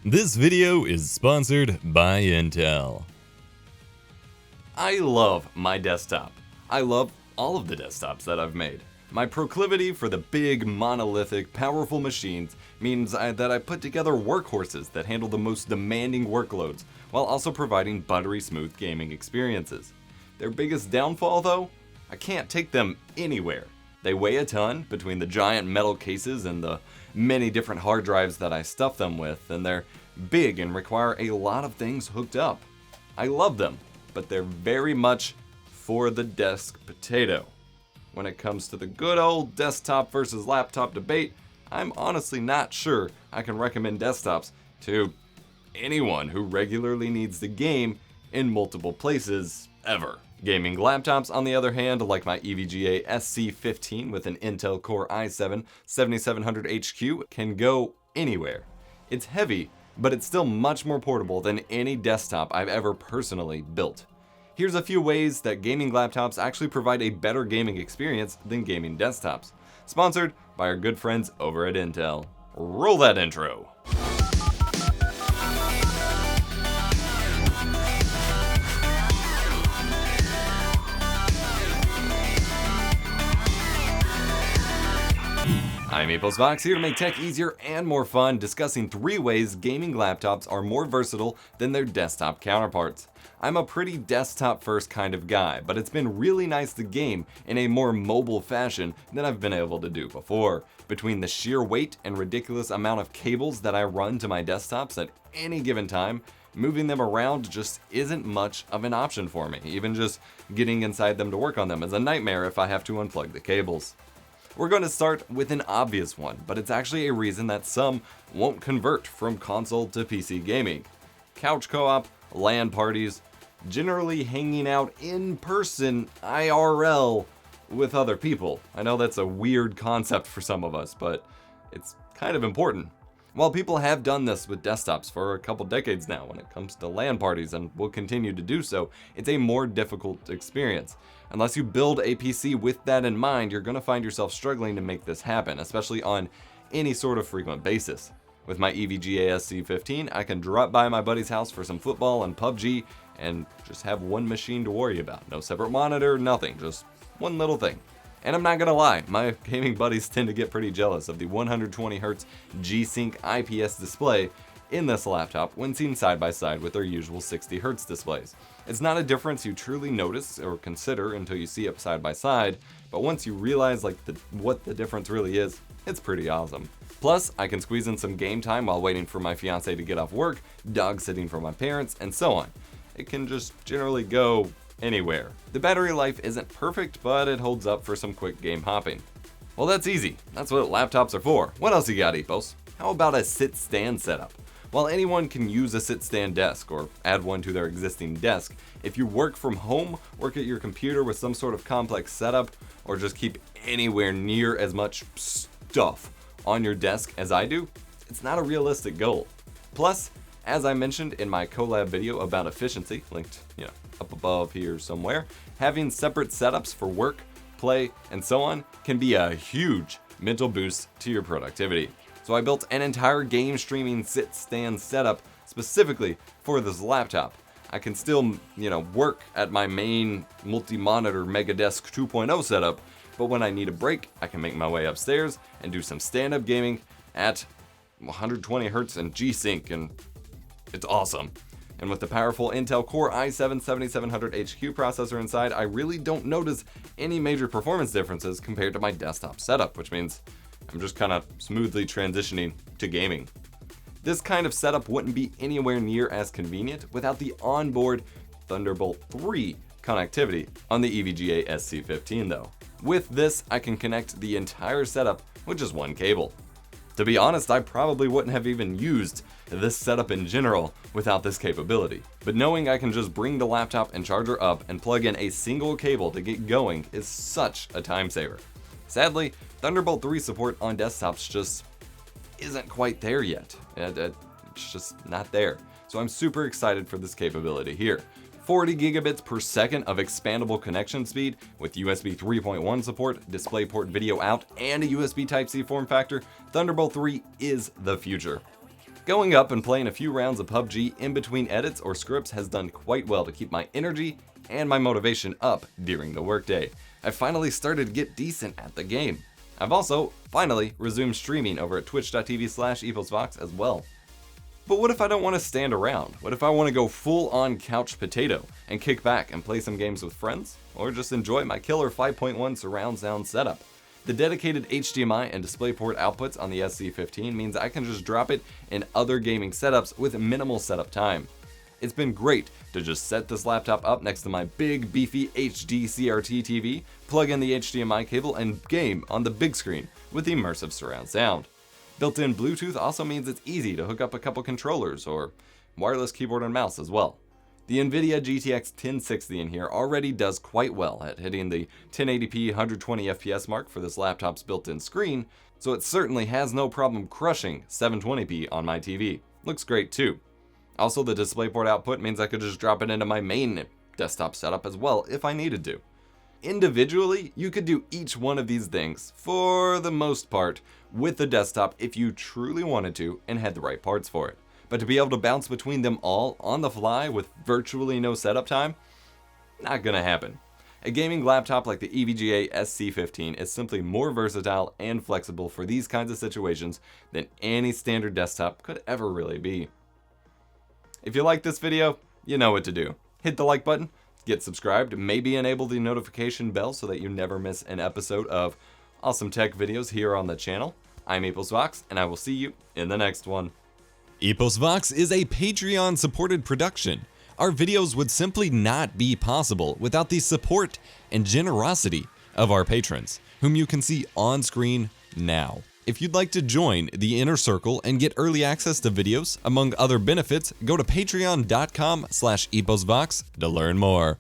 This video is sponsored by Intel. I love my desktop. I love all of the desktops that I've made. My proclivity for the big, monolithic, powerful machines means that I put together workhorses that handle the most demanding workloads, while also providing buttery smooth gaming experiences. Their biggest downfall though? I can't take them anywhere. They weigh a ton between the giant metal cases and the many different hard drives that I stuff them with, and they're big and require a lot of things hooked up. I love them, but they're very much for the desk potato. When it comes to the good old desktop versus laptop debate, I'm honestly not sure I can recommend desktops to anyone who regularly needs to game in multiple places ever. Gaming laptops, on the other hand, like my EVGA SC15 with an Intel Core i7-7700HQ, can go anywhere. It's heavy, but it's still much more portable than any desktop I've ever personally built. Here's a few ways that gaming laptops actually provide a better gaming experience than gaming desktops. Sponsored by our good friends over at Intel. Roll that intro. I'm EVGA here to make tech easier and more fun, discussing 3 ways gaming laptops are more versatile than their desktop counterparts. I'm a pretty desktop first kind of guy, but it's been really nice to game in a more mobile fashion than I've been able to do before. Between the sheer weight and ridiculous amount of cables that I run to my desktops at any given time, moving them around just isn't much of an option for me. Even just getting inside them to work on them is a nightmare if I have to unplug the cables. We're going to start with an obvious one, but it's actually a reason that some won't convert from console to PC gaming. Couch co-op, LAN parties, generally hanging out in person IRL with other people. I know that's a weird concept for some of us, but it's kind of important. While people have done this with desktops for a couple decades now when it comes to LAN parties and will continue to do so, it's a more difficult experience. Unless you build a PC with that in mind, you're going to find yourself struggling to make this happen, especially on any sort of frequent basis. With my EVGA SC15, I can drop by my buddy's house for some football and PUBG and just have one machine to worry about. No separate monitor, nothing, just one little thing. And I'm not gonna lie, my gaming buddies tend to get pretty jealous of the 120Hz G-Sync IPS display in this laptop when seen side by side with their usual 60Hz displays. It's not a difference you truly notice or consider until you see it side by side, but once you realize what the difference really is, it's pretty awesome. Plus, I can squeeze in some game time while waiting for my fiance to get off work, dog sitting for my parents, and so on. It can just generally go anywhere. The battery life isn't perfect, but it holds up for some quick game hopping. Well, that's easy. That's what laptops are for. What else you got, Epos? How about a SitStand setup? While anyone can use a SitStand desk or add one to their existing desk, if you work from home, work at your computer with some sort of complex setup, or just keep anywhere near as much stuff on your desk as I do, it's not a realistic goal. Plus, as I mentioned in my collab video about efficiency, linked, up above here somewhere, having separate setups for work, play, and so on can be a huge mental boost to your productivity. So I built an entire game streaming SitStand setup specifically for this laptop. I can still, work at my main multi-monitor Megadesk 2.0 setup, but when I need a break, I can make my way upstairs and do some stand-up gaming at 120Hz and G-Sync, and it's awesome. And with the powerful Intel Core i7-7700HQ processor inside, I really don't notice any major performance differences compared to my desktop setup, which means I'm just kind of smoothly transitioning to gaming. This kind of setup wouldn't be anywhere near as convenient without the onboard Thunderbolt 3 connectivity on the EVGA SC15 though. With this, I can connect the entire setup with just one cable. To be honest, I probably wouldn't have even used this setup in general without this capability. But knowing I can just bring the laptop and charger up and plug in a single cable to get going is such a time saver. Sadly, Thunderbolt 3 support on desktops just isn't quite there yet. It's just not there. So I'm super excited for this capability here. 40 gigabits per second of expandable connection speed with USB 3.1 support, DisplayPort video out, and a USB Type-C form factor, Thunderbolt 3 is the future. Going up and playing a few rounds of PUBG in between edits or scripts has done quite well to keep my energy and my motivation up during the workday. I finally started to get decent at the game. I've also finally resumed streaming over at twitch.tv/eposvox as well. But what if I don't want to stand around? What if I want to go full on couch potato and kick back and play some games with friends? Or just enjoy my killer 5.1 surround sound setup? The dedicated HDMI and DisplayPort outputs on the SC15 means I can just drop it in other gaming setups with minimal setup time. It's been great to just set this laptop up next to my big beefy HD CRT TV, plug in the HDMI cable, and game on the big screen with immersive surround sound. Built-in Bluetooth also means it's easy to hook up a couple controllers or wireless keyboard and mouse as well. The NVIDIA GTX 1060 in here already does quite well at hitting the 1080p 120 FPS mark for this laptop's built-in screen, so it certainly has no problem crushing 720p on my TV. Looks great too. Also, the DisplayPort output means I could just drop it into my main desktop setup as well if I needed to. Individually, you could do each one of these things, for the most part, with the desktop if you truly wanted to and had the right parts for it. But to be able to bounce between them all on the fly with virtually no setup time? Not gonna happen. A gaming laptop like the EVGA SC15 is simply more versatile and flexible for these kinds of situations than any standard desktop could ever really be. If you like this video, you know what to do. Hit the like button, get subscribed, maybe enable the notification bell so that you never miss an episode of awesome tech videos here on the channel. I'm EposVox, and I will see you in the next one. EposVox is a Patreon-supported production. Our videos would simply not be possible without the support and generosity of our patrons, whom you can see on screen now. If you'd like to join the inner circle and get early access to videos, among other benefits, go to patreon.com/eposvox to learn more.